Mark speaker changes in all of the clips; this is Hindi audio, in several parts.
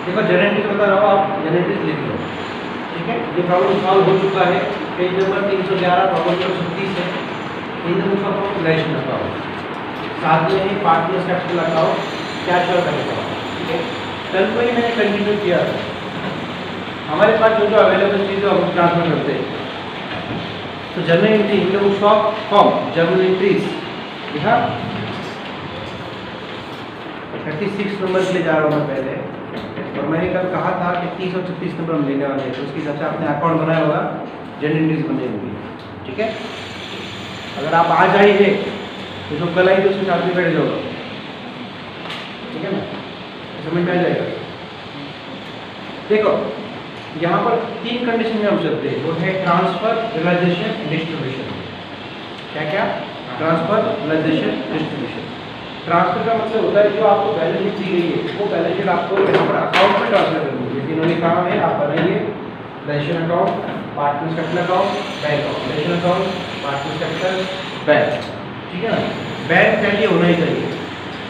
Speaker 1: देखो जनरेटरीज बता रहा हूँ, आप जनरेटरीज लिख लो, ठीक है। ये प्रॉब्लम सॉल्व हो चुका है, पेज नंबर 311, प्रॉब्लम नंबर 36 है। इन दोनों का रिलेशन लगाओ, साथ में ही पार्टनर्स कैपिटल लगाओ, कैश और लगाओ, ठीक है। कल को ही मैंने कंटिन्यू किया था, हमारे पास जो जो अवेलेबल चीज़ें हम ट्रांसफर करते हैं। तो journal entry in books of form journal entries लिखा, 36 नंबर के लिए जा रहा हूँ मैं पहले। और मैंने कल कहा था कि 30 और 36 नंबर हम लेने वाले हैं, तो उसके हिसाब से आपने अकाउंट बनाया होगा, जर्नल एंट्रीज बने होंगी, ठीक है। अगर आप आज आई है तो जो कल आई तो उसके साथ में बैठ जाओगे, ठीक है ना, समझ में आ जाएगा। देखो यहाँ पर 3 कंडीशन में हम चलते हैं, वो है ट्रांसफर, रियलाइजेशन, डिस्ट्रीब्यूशन। क्या क्या? Transfer, realisation, distribution. ट्रांसफर का मतलब होता है जो आपको बैलेंस शीट दी गई है वो बैलेंस शीट आपको यहाँ पर अकाउंट में ट्रांसफर करनी है। जैसे इन्होंने कहा है आप बनाइए realisation account, partners capital account, bank account, realisation account, partners capital, bank, ठीक है ना। बैंक टैली होना ही चाहिए,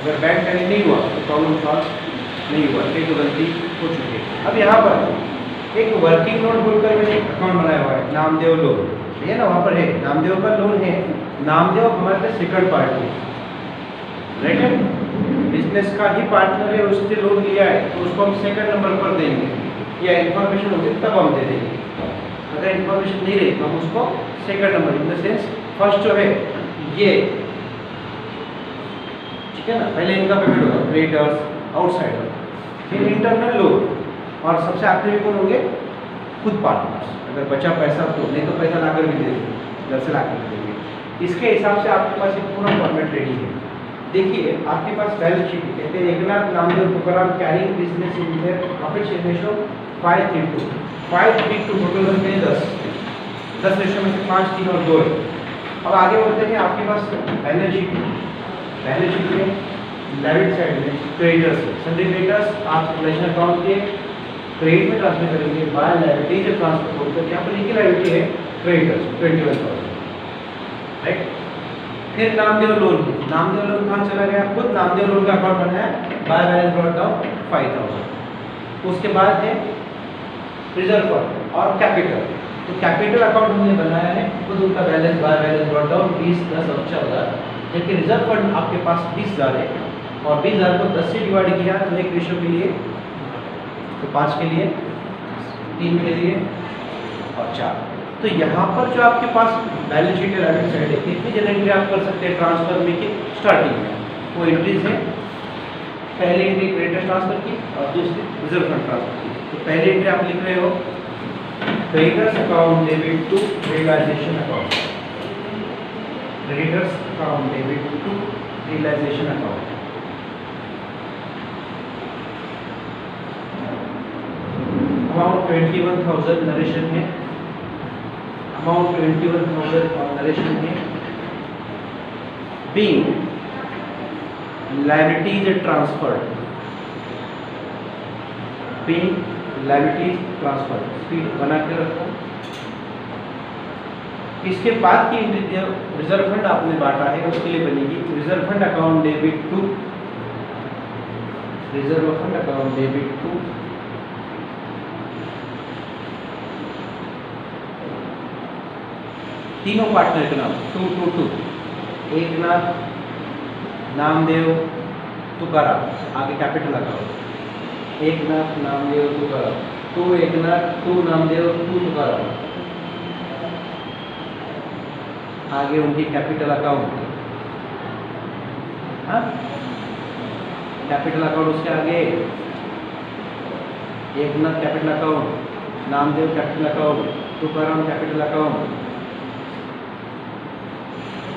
Speaker 1: अगर बैंक टैली नहीं हुआ तो प्रॉब्लम सॉल्व नहीं हुआ, कहीं तो गलती हो चुकी है। अब यहाँ पर एक वर्किंग नोट बोलकर मैंने एक अकाउंट बनाया हुआ है, नामदेव लोन, ठीक है ना, वहाँ पर है नामदेव का लोन है। नामदेव हमारे पास सेकंड पार्टी है, राइट है, बिजनेस का ही पार्टनर है, उससे लोन लिया है तो उसको हम सेकंड नंबर पर देंगे, या इन्फॉर्मेशन होगी तब हम दे देंगे। अगर इन्फॉर्मेशन नहीं रही तो हम उसको second number, in the sense first जो है ये, ठीक है ना, पहले इनका पेमेंट होगा, क्रेडिटर्स, आउटसाइडर, फिर इंटरनल लोन, और सबसे आखिरी में कौन होंगे? खुद पार्टनर्स। अगर बचा पैसा तो, नहीं तो पैसा लाकर भी दे देंगे, घर से लाकर भी देंगे। इसके हिसाब से आपके पास एक पूरा फॉर्मेट रेडी है। देखिए आपके पास बैलेंस शीट कहते हैं 1,00,000 Namdev Tukaram carrying business in their profit share ratio 5:3 total करते हैं 10 रेशियो में से 5, 3 और 2 है। अब आगे बढ़ते हैं, आपके पास बैलेंस शीट में डेबिट साइड में क्रेडिटर्स, सन्ड्री क्रेडिटर्स आप रिलेशन अकाउंट के क्रेडिट में ट्रांसफर करेंगे, बाय लायबिलिटी से ट्रांसफर होकर यहाँ पर एक ही लायबिलिटी है क्रेडिटर्स 21,000, राइट। फिर नामदेव लोन, नामदेव लोन कहाँ चला गया? खुद नामदेव लोन का अकाउंट बनाया, बाय बैलेंस ब्रॉट डाउन 5,000। उसके बाद है रिजर्व फंड और कैपिटल, तो कैपिटल अकाउंट हमने बनाया है, खुद उनका balance by balance brought down 20, 10 और 14, जबकि रिजर्व फंड आपके पास 20,000 है, और 20,000 को 10 से डिवाइड किया तो एक रेशियो के लिए, तो 5 के लिए, 3 के लिए और 4। तो यहाँ पर जो आपके पास बैलेंस शीट है, राइट साइड है, कितनी जनरेटरी आप कर सकते हैं ट्रांसफर में कि स्टार्टिंग में वो एंट्रीज है। पहली एंट्री क्रेडिटर ट्रांसफर की और दूसरी रिजर्व फंड ट्रांसफर की। तो पहली एंट्री आप लिख रहे हो creditors account debit to realisation account, creditors account debit to realisation account. Amount 21,000 narration है, अमाउंट 21,000 और नरेशन है। Being liabilities transferred, being liabilities transferred, speed बना के रखो। इसके बाद की रिजर्व फंड आपने बांटा है उसके लिए बनेगी reserve fund account debit to, reserve fund account debit to तीनों पार्टनर के नाम 222, एकनाथ, नामदेव, तुकाराम, आगे कैपिटल लगाओ, एकनाथ, नामदेव, तुकाराम, 2 एकनाथ, 2 नामदेव, 2 तुकाराम, आगे उनकी कैपिटल अकाउंट, हाँ कैपिटल अकाउंट, उसके आगे Eknath capital account, Namdev capital account, Tukaram capital account.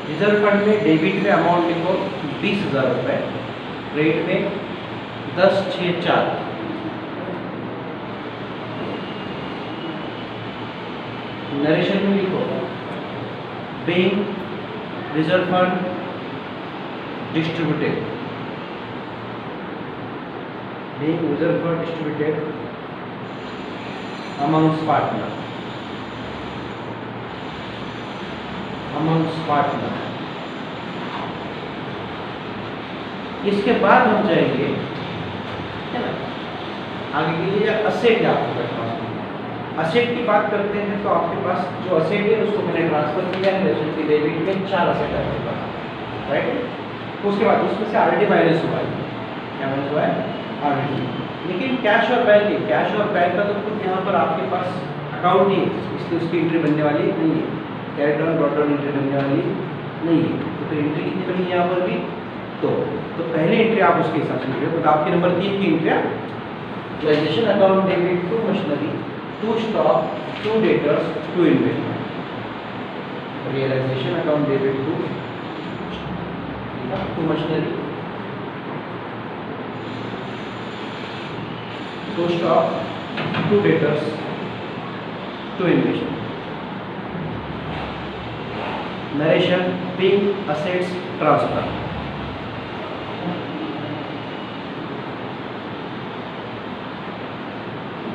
Speaker 1: Reserve fund में डेबिट में अमाउंट लिखो 20,000 रुपये, क्रेडिट में 10,6,4, नरेशन में लिखो being reserve fund distributed, being reserve fund distributed amongst partner, amongst partner. इसके बाद हम जाएंगे, है ना, आगे के लिए असेट है आपके पास। असेट की बात करते हैं तो आपके पास जो असेट है उसको मैंने ट्रांसफर किया है रेशनल की डेबिट में 4 असेट है आपके पास, राइट। उसके बाद उसमें से ऑलरेडी माइनस हुआ है, क्या माइनस हुआ है ऑलरेडी। लेकिन कैश और बैंक है, कैश और बैंक का तो कुछ यहाँ पर आपके पास अकाउंट नहीं है, इसलिए उसकी एंट्री बनने वाली नहीं है, carry down brought down entry बनने वाली नहीं है। तो फिर एंट्री कितनी बनी है यहाँ पर भी तो पहले एंट्री आप उसके हिसाब से लीजिए। तो आपकी नंबर 3 की entry realisation account debit to machinery, to stock, to debtors, to investment. Realisation account debit to machinery, to stock, to debtors, to investment. Narration big assets transfer.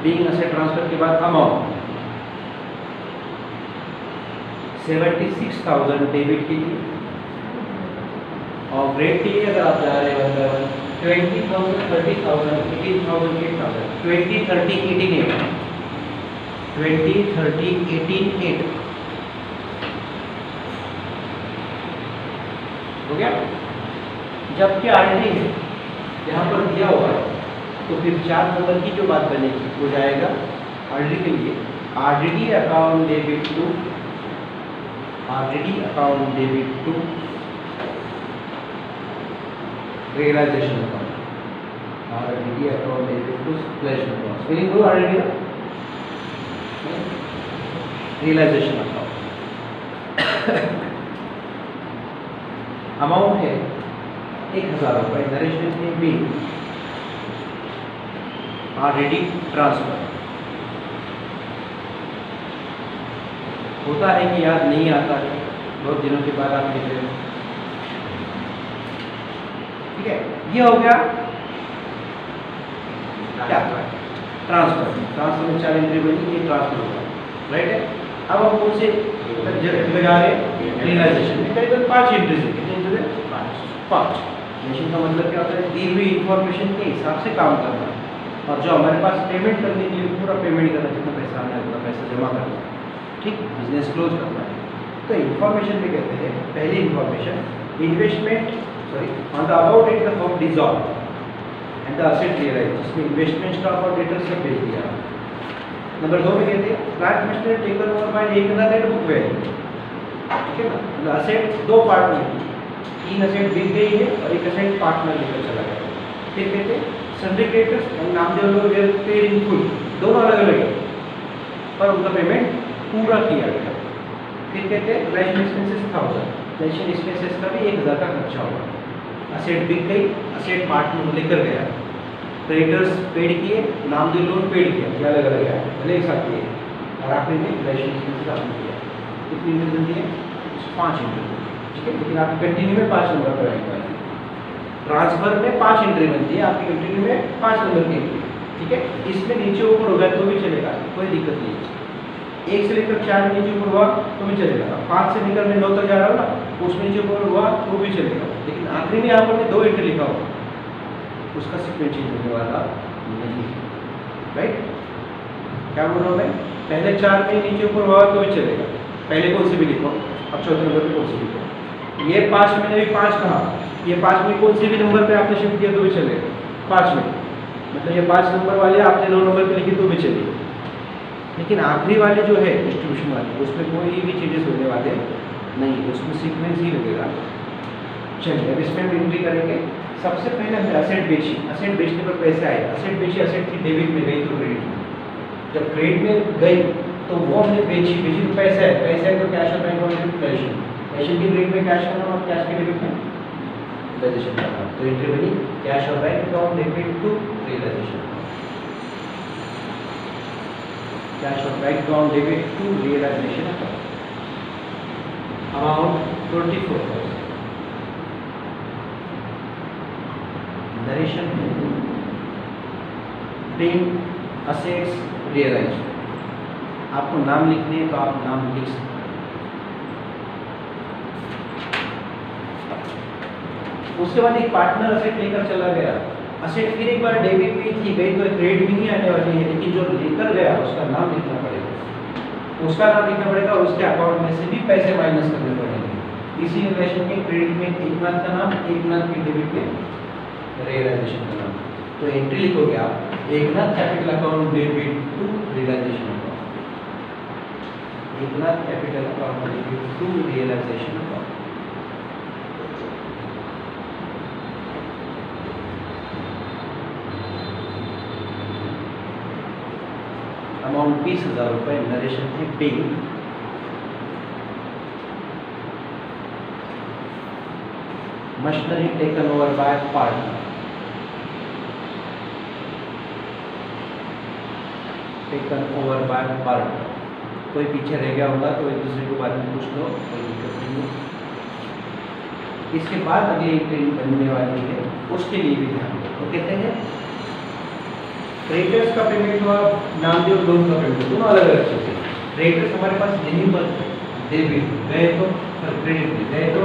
Speaker 1: Big asset transfer के बाद अमाउंट 76,000 डेबिट के लिए और क्रेडिट के लिए अगर आप जा रहे हैं 20,000, 30,000, 18,000, 8,000, 20, 30, 18, 8, 20, 30, 18, 8 हो गया। जबकि ऑलरेडी है यहाँ पर दिया हुआ है तो फिर 4 नंबर की जो बात बनेगी वो जाएगा ऑलरेडी के लिए already account debit to, already account debit to realisation account, already account debit to realisation account. Spelling दो ऑलरेडी रियलाइजेशन अकाउंट। अमाउंट है 1,000 रुपये। नरेशन में भी ऑलरेडी ट्रांसफर होता है कि याद नहीं आता है, बहुत दिनों के बाद आप लिख रहे हो, ठीक है। ये हो गया क्या ट्रांसफर। ट्रांसफर में 4 एंट्री बनी, ये ट्रांसफर होगा, राइट है। अब हम कौन से लगा रहे रियलाइजेशन में करीबन 5 एंट्रीज है। कितने एंट्रीज है 5। मशीन का मतलब क्या होता है दी हुई इंफॉर्मेशन के हिसाब से काम करना और जो हमारे पास पेमेंट करने के लिए पूरा पेमेंट करना, जितना पैसा आना है उतना पैसा जमा करना, ठीक, बिजनेस क्लोज करना है। तो इन्फॉर्मेशन में कहते हैं पहली information investment on the about date the firm dissolve and the asset realise, जिसमें इन्वेस्टमेंट स्टॉक और डेटर्स सब भेज दिया। नंबर 2 में कहते हैं plant machinery taken over by एक अदर बुक वैल्यू, ठीक है ना। मतलब असेट 2 पार्ट में, 3 असेट बिक गई है और एक असेट पार्टनर लेकर चला गया। फिर कहते हैं सन्ड्री क्रेडिटर्स एंड नामदेव लोग पेड इन फुल, दोनों अलग अलग है पर उनका पेमेंट पूरा किया गया। फिर कहते हैं रिलेशन एक्सपेंसेस 1000, रिलेशन एक्सपेंसेस का भी 1000 का खर्चा हुआ। असेट बिक गई, असेट पार्टनर लेकर गया, क्रेडिटर्स पेड किए, नामदेव लोन पेड किया, ये अलग अलग है भले एक साथ किए, और आखिर में रिलेशन एक्सपेंसेस आपने किया। कितनी इंट्री बनती है 5 इंट्री, ठीक है। लेकिन आपकी कंटिन्यू में 5 नंबर पर आएगा, ट्रांसफर में 5 एंट्री बनती है, आपकी कंटिन्यू में 5 नंबर की एंट्री, ठीक है। इसमें नीचे ऊपर होगा तो भी चलेगा, कोई दिक्कत नहीं है। 1 से लेकर 4 नीचे ऊपर हुआ तो भी चलेगा, 5 से लेकर मैं 9 तक जा रहा हूँ ना, उसमें नीचे ऊपर हुआ तो भी चलेगा। लेकिन आखिरी में यहाँ पर 2 एंट्री लिखा हुआ, उसका सीक्वेंस चेंज होने वाला नहीं, राइट। क्या बोल रहा हूँ मैं, पहले 4 में नीचे ऊपर हुआ तो भी चलेगा, पहले कौन से भी लिखो, अब चौथे नंबर पर कौन से लिखो। ये 5 मैंने भी 5 कहा, ये 5 में कौन से भी नंबर पे आपने शिफ्ट किया तो भी चलेगा 5 में, मतलब ये 5 नंबर वाले आपने 9 नंबर पे लिखी तो भी चलेगी। लेकिन आखिरी वाले जो है डिस्ट्रीब्यूशन वाले, उसमें कोई भी चेंजेस होने वाले नहीं, उसमें सीक्वेंस ही लगेगा। चलिए अब इसमें हम एंट्री करेंगे। सबसे पहले हमने असेट बेची, असेट बेचने पर पैसे आए, असेट बेची, असेट की डेबिट में गई तो क्रेडिट में, जब क्रेडिट में गई तो वो हमने बेची तो पैसा है, पैसा है तो कैश और बैंक और कैश की क्रेडिट में कैश करना और कैश के डेबिट में रियलाइजेशन करना। तो एंट्री बनी कैश और bank account debit to realisation, cash और bank account debit to realisation account. Amount 24,000। Narration big assets realise, आपको नाम लिखने हैं तो आप नाम लिख सकते हैं। उसके बाद एक पार्टनर असेट लेकर चला गया, असेट फिर एक बार डेबिट में थी गई तो क्रेडिट में नहीं आने वाली है, लेकिन जो लेकर गया उसका नाम लिखना पड़ेगा, उसका नाम लिखना पड़ेगा और उसके अकाउंट में से भी पैसे माइनस करने पड़ेंगे। इसी रिलेशन में क्रेडिट में एकनाथ का नाम, एकनाथ के डेबिट में रियलाइजेशन का नाम। तो एंट्री लिखोगे आप Eknath capital account debit to realisation account, Eknath capital account debit to realisation account. Amount 20,000 रुपये, नरेशन है bill, machinery taken over by partner, taken over by partner. कोई पीछे रह गया होगा तो एक दूसरे को बाद में पूछ लो, कोई दिक्कत नहीं है। इसके बाद अगली एंट्री बनने वाली है, उसके लिए भी ध्यान दो। तो कहते हैं क्रेडिटर्स का पेमेंट हुआ, नामदेव लोन का पेमेंट, दोनों अलग अलग चीज़ें। क्रेडिटर्स हमारे पास यहीं पर डेबिट गए तो क्रेडिट में गए तो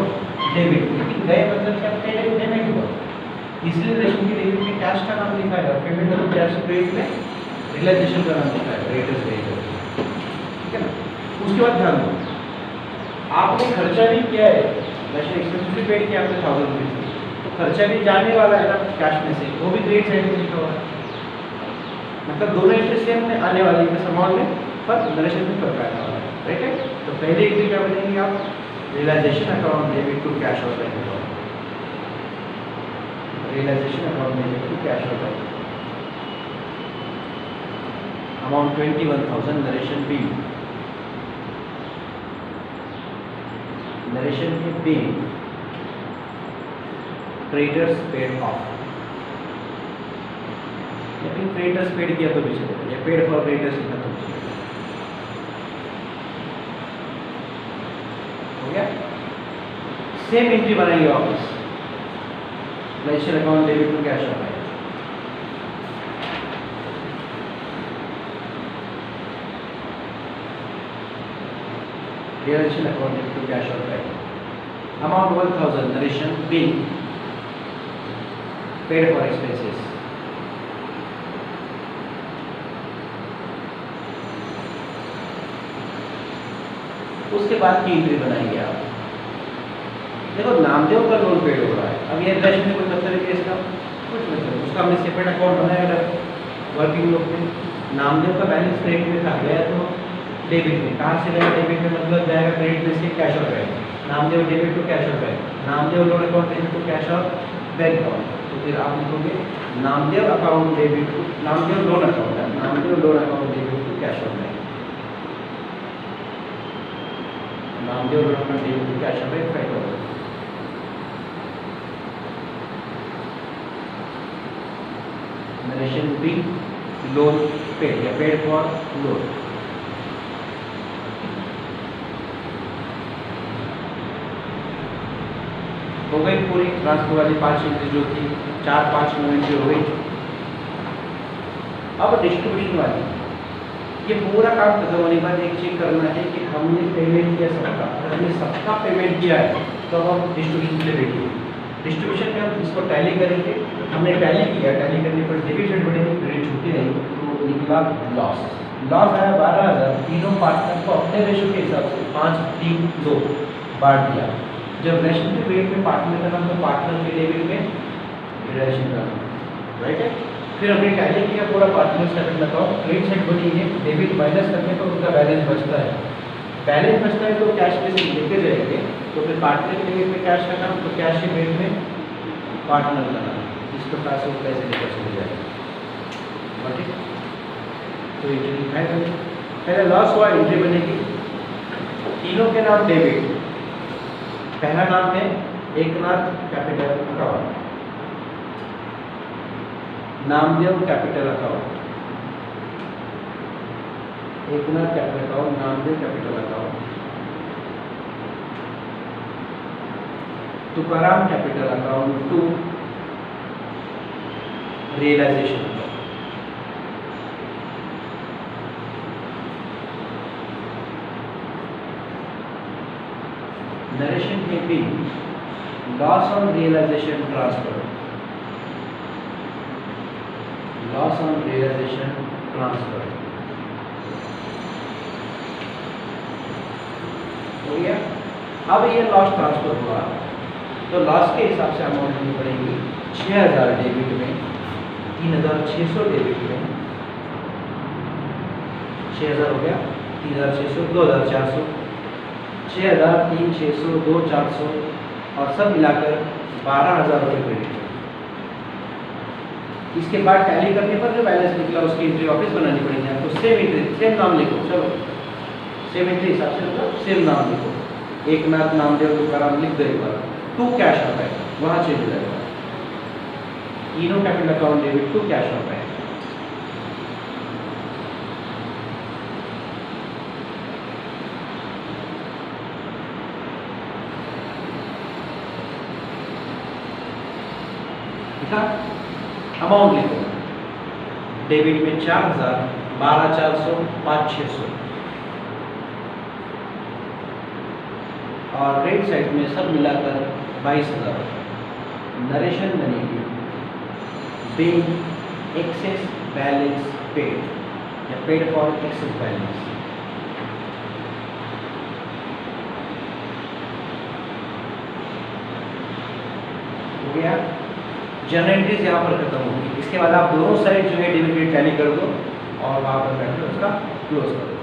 Speaker 1: डेबिट, लेकिन गए मतलब क्या, पेमेंट हुआ, इसलिए रेशन की डेबिट में कैश का नाम लिखा है, पेमेंट मतलब कैश क्रेडिट में रियलाइजेशन का नाम लिखा है, क्रेडिटर्स गए, ठीक है ना। उसके बाद ध्यान दो, आपने खर्चा भी किया है, वैसे एक्सपेंस भी पेड किया आपने 1000 रुपीज़, तो खर्चा भी जाने वाला है ना कैश में से, वो भी क्रेडिट साइड में लिखा हुआ है, मतलब दोनों एंट्री सेम में आने वाली है, अमाउंट में फर्क, नरेशन में फर्क आने वाला है, राइट है। तो पहले एंट्री क्या बनेगी आप, realisation account debit to cash और bank account, realisation account debit to cash और bank amount 21,000, narration B, narration के बी, क्रेडिटर्स पेड ऑफ, लेकिन क्रेडिटर्स पेड किया तो भी चलेगा, या पेड फॉर क्रेडिटर्स लिखा तो भी चलेगा, हो गया। सेम एंट्री बनाएंगे वापस, realisation account debit to cash और bank, realisation account debit to cash और bank, amount 1,000, narration B, paid for expenses, उसके बाद की एंट्री बनाएंगे आप। देखो नामदेव का लोन पेड हो रहा है, अब ये रेशन में कोई मतलब है इसका, कुछ मतलब, उसका हमने सेपरेट अकाउंट बनाया वर्किंग लोग में, नामदेव का बैलेंस क्रेडिट में था, गया तो डेबिट में, कहाँ से गया डेबिट में, मतलब जाएगा क्रेडिट में से कैश और bank, Namdev debit to cash और bank, Namdev loan account debit to cash और बैंक अकाउंट, तो फिर आप लिखोगे Namdev account debit to, Namdev loan account है, Namdev loan account debit to cash और bank, Namdev loan account debit to cash और bank 5,000, narration B, loan paid या पेड फॉर लोन, हो गई पूरी ट्रांसफर वाली 5 एंट्री जो थी, 4-5 एंट्री हो गई। अब डिस्ट्रीब्यूशन वाली, ये पूरा काम खत्म होने के बाद एक चेक करना है कि हमने पेमेंट किया सबका, अगर हमने सबका पेमेंट किया है तो अब हम डिस्ट्रीब्यूशन से देखिए, डिस्ट्रीब्यूशन में हम इसको टैली करेंगे, हमने टैली किया, टैली करने पर डेबिट साइड बढ़ेगी, क्रेडिट छूटी नहीं, तो निकला लॉस, लॉस आया 12,000, तीनों पार्टनर को अपने रेशो के हिसाब से 5-3-2 बांट दिया। जब रेशन के पेड में पार्टनर का नाम तो पार्टनर के डेबिट में रिलेशन का नाम, राइट है। फिर हमने टैली किया पूरा partner settle account, credit side बनी है, डेबिट माइनस करने पर उनका बैलेंस बचता है, बैलेंस बचता है तो कैश में से लेते जाएंगे, तो फिर पार्टनर के डेबिट में कैश का नाम, तो कैश के पेड में पार्टनर का नाम, इस प्रकार से वो पैसे लेकर चले जाएगा, ठीक। तो एंट्री है, पहले लॉस हुआ, एंट्री बनेगी, तीनों के नाम डेबिट, पहला नाम है Eknath capital account, Namdev capital account, Eknath capital account, Namdev capital account, Tukaram capital account to realisation account, narration के B, loss on realisation transfer, loss on realisation transfer हो गया। अब ये लॉस ट्रांसफर हुआ तो लॉस के हिसाब से अमाउंट देनी पड़ेगी 6000 डेबिट में, 3600 डेबिट में, 6000 हो गया, 3600, 2400, 6000, 3600, 2400 और सब मिलाकर 12000 रुपये क्रेडिट। इसके बाद टैली करने पर जो बैलेंस निकला उसकी एंट्री वापस बनानी पड़ेगी आपको। सेम एंट्री, सेम नाम लिखो, चलो सेम एंट्री हिसाब से मतलब सेम नाम लिखो। एक नाथ नामदेव तुकाराम लिख दो एक बार, टू कैश होता है वहाँ चेंज हो जाएगा। तीनों capital account debit to cash होता है। अमाउंट लिखो, डेबिट में 4000, 12400, 5600 और क्रेडिट साइड में सब मिलाकर 22000। नरेशन बनेगी पेड एक्सेस बैलेंस पेड या पेड फॉर एक्सेस बैलेंस। हो गया। जनरल एंट्रीज यहाँ पर खत्म होगी। इसके बाद आप दोनों साइड जो है डेबिट टैली कर दो और वहाँ पर बैठकर उसका क्लोज कर दो।